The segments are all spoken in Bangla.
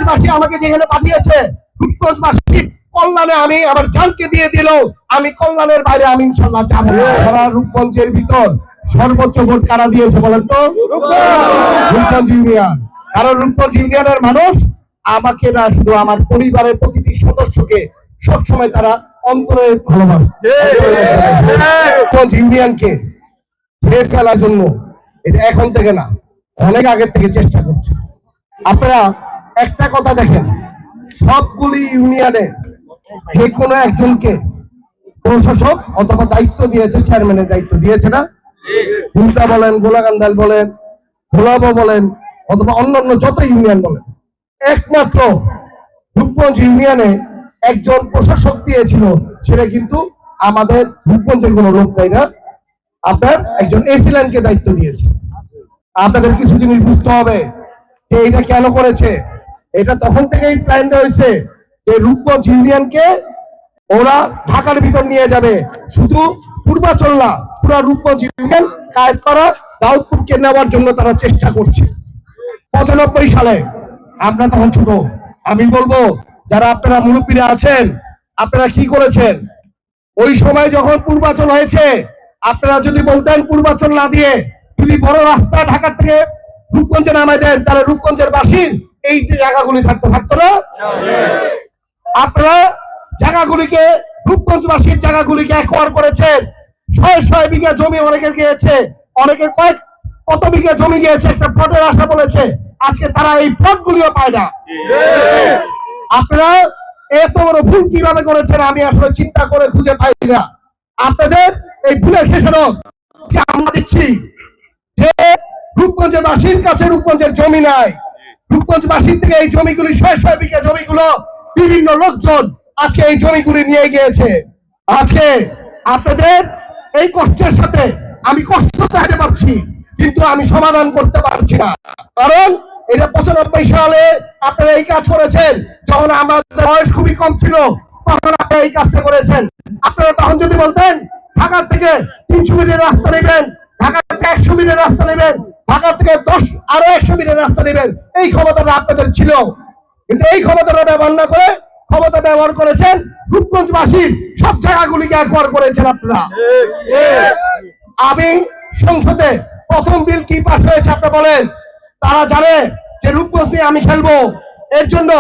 রূপগঞ্জবাসী আমাকে যেখানে পাঠিয়েছে, রূপগঞ্জবাসী কল্যাণে আমি আমার জানকে দিয়ে দিল, আমি কল্যাণের বাইরে আমি ইনশাল্লাহ যাবো। সারা রূপগঞ্জের ভিতর সর্বোচ্চ ভোট কারা দিয়েছে বলেন তো? রূপগঞ্জ ইউনিয়ন। কারণ রূপগঞ্জ ইউনিয়নের মানুষ আমাকে না, শুধু আমার পরিবারের প্রতিটি সদস্যকে সবসময় তারা অন্তরে ভালোবাসে। রূপগঞ্জ ইউনিয়নকে ভেঙে ফেলার জন্য এটা এখন থেকে না, অনেক আগের থেকে চেষ্টা করছে। আপনারা একটা কথা দেখেন, সবগুলি ইউনিয়নে যে কোনো একজনকে প্রশাসক অথবা দায়িত্ব দিয়েছে, চেয়ারম্যানের দায়িত্ব দিয়েছে না? ভুলতা বলেন, গোলাকান্দাল বলেন, ভোলাবো বলেন, অথবা অন্যান্য যত ইউনিয়ন বলেন, একমাত্র রূপগঞ্জ ইউনিয়নে একজন প্রশাসক দিয়েছিল, সেটা কিন্তু আমাদের রূপগঞ্জের কোনো লোক তাই না, আপনার একজন এসি লাইনকে দায়িত্ব দিয়েছে। আপনাদের কিছু জিনিস বুঝতে হবে যে এটা কেন করেছে। এটা তখন থেকেই প্ল্যান হয়েছে যে রূপগঞ্জ ইউনিয়নকে ওরা ঢাকার ভিতর নিয়ে যাবে, শুধু পূর্বাচল না, পুরো রূপগঞ্জ ইউনিয়ন কায়েতপাড়া দাউদপুরকে নেওয়ার জন্য তারা চেষ্টা করছে। 95 সালে আমরা তখন ছোট, আমি বলবো যারা আপনারা মুরব্বীরা আছেন, আপনারা কি করেছেন ওই সময় যখন পূর্বাচল হয়েছে? আপনারা যদি বলতেন পূর্বাচল না দিয়ে যদি বড় রাস্তা ঢাকা থেকে রূপগঞ্জে নামায় দেন, তাহলে রূপগঞ্জের বাসীর এই যে জায়গাগুলি থাকতো না? আপনারা জায়গাগুলিকে, রূপগঞ্জবাসীর জায়গাগুলিকে একবার করেছেন। 600 বিঘা জমি অনেকে গিয়েছে, অনেকে কত বিঘা জমি গিয়েছে, একটা প্লটের আশা বলেছে, আজকে তারা এই প্লটগুলিও পায় না। আপনারা এত বড় ভুল কিভাবে করেছেন আমি আসলে চিন্তা করে খুঁজে পাই না। আপনাদের এই ভুলের খেসারত আমরা দিচ্ছি যে রূপগঞ্জবাসীর কাছে রূপগঞ্জের জমি নাই, রূপগঞ্জবাসীর থেকে এই জমিগুলি 600 বিঘা জমিগুলো বিভিন্ন লোকজন আজকে এই জমিগুলি নিয়ে গিয়েছে। আজকে আপনাদের এই কষ্টের সাথে আমি কষ্ট চাইতে পারছি, কিন্তু আমি সমাধান করতে পারছি না। কারণ এটা 95 সালে আপনারা এই কাজ করেছেন, যখন আমাদের বয়স খুবই কম ছিল, তখন আপনারা এই কাজটা করেছেন। আপনারা তখন যদি বলতেন ঢাকা থেকে 300 মিনিটের রাস্তা নেবেন, ঢাকা থেকে 100 মিনিটের রাস্তা নেবেন, ঢাকা থেকে আরো 100 মিনিটের রাস্তা নেবেন, এই ক্ষমতাটা আপনাদের ছিল। কিন্তু এই ক্ষমতাটা ব্যবহার না করে ক্ষমতা ব্যবহার করেছেন রূপগঞ্জবাসীর সব জায়গাগুলিকে একবার করেছেন আপনারা। আমি সংসদে প্রথম বিল কি পাস হয়েছে আপনারা বলেন? তারা জানে যে রূপগঞ্জ নিয়ে আমি খেলবো, এর জন্য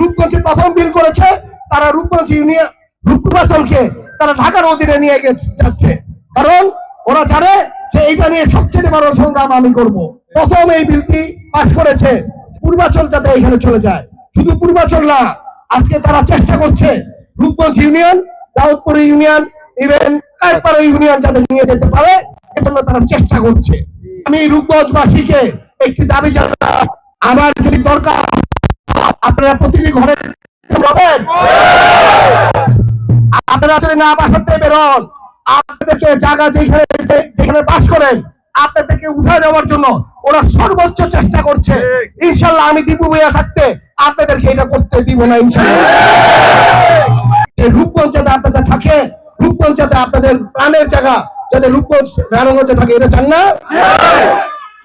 রূপগঞ্জে প্রথম বিল করেছে তারা রূপগঞ্জ ইউনিয়ন রূপগঞ্জকে তারা ঢাকার অধীনে নিয়ে যাচ্ছে, কারণ ওরা জানে যে এইটা নিয়ে সবচেয়ে বড় সংগ্রাম আমি করব। প্রথম এই বিলটি পাস করেছে পূর্বাচল যাতে এখানে চলে যায়। শুধু পূর্বাচল না, আজকে তারা চেষ্টা করছে Rupganj union, Daudpur union, even Kayetpara union যাতে নিয়ে যেতে পারে, এজন্য তারা চেষ্টা করছে। আমি রূপগঞ্জবাসীকে একটি দাবি জানাই, আমার যদি দরকার আপনারা প্রতিটি ঘরে আপনারা যদি না বাসাতে বেরোন, আপনাদেরকে জায়গা যেখানে বাস করেন আপনাদেরকে উঠে যাওয়ার জন্য ওরা সর্বোচ্চ চেষ্টা করছে। ইনশাল্লাহ আমি দীপু ভাইয়া থাকতে আপনাদেরকে এটা করতে দিব না। ইনশাল্লাহ রূপগঞ্জ যাতে আপনাদের থাকে, রূপগঞ্জ যাতে আপনাদের প্রাণের জায়গা, যাতে রূপগঞ্জ নারায়ণগঞ্জে থাকে, এটা চান না?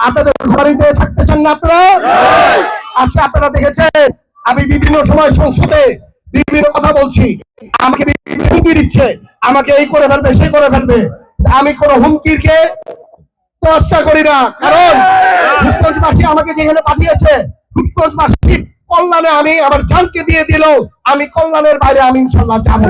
আপনাদের ঘরে থাকতে চান না আপনারা? আচ্ছা, আপনারা দেখেছেন আমি বিভিন্ন সময় সংসদে বিভিন্ন কথা বলছি, আমাকে হুমকি দিচ্ছে, আমাকে এই করে ফেলবে, সেই করে ফেলবে। আমি কোন হুমকিকে তোয়াক্কা করি না, কারণ রূপগঞ্জবাসী আমাকে যেখানে পাঠিয়েছে, রূপগঞ্জবাসী কল্যাণে আমি আমার জানকে দিয়ে দিল, আমি কল্যাণের বাইরে আমি ইনশাল্লাহ যাবো।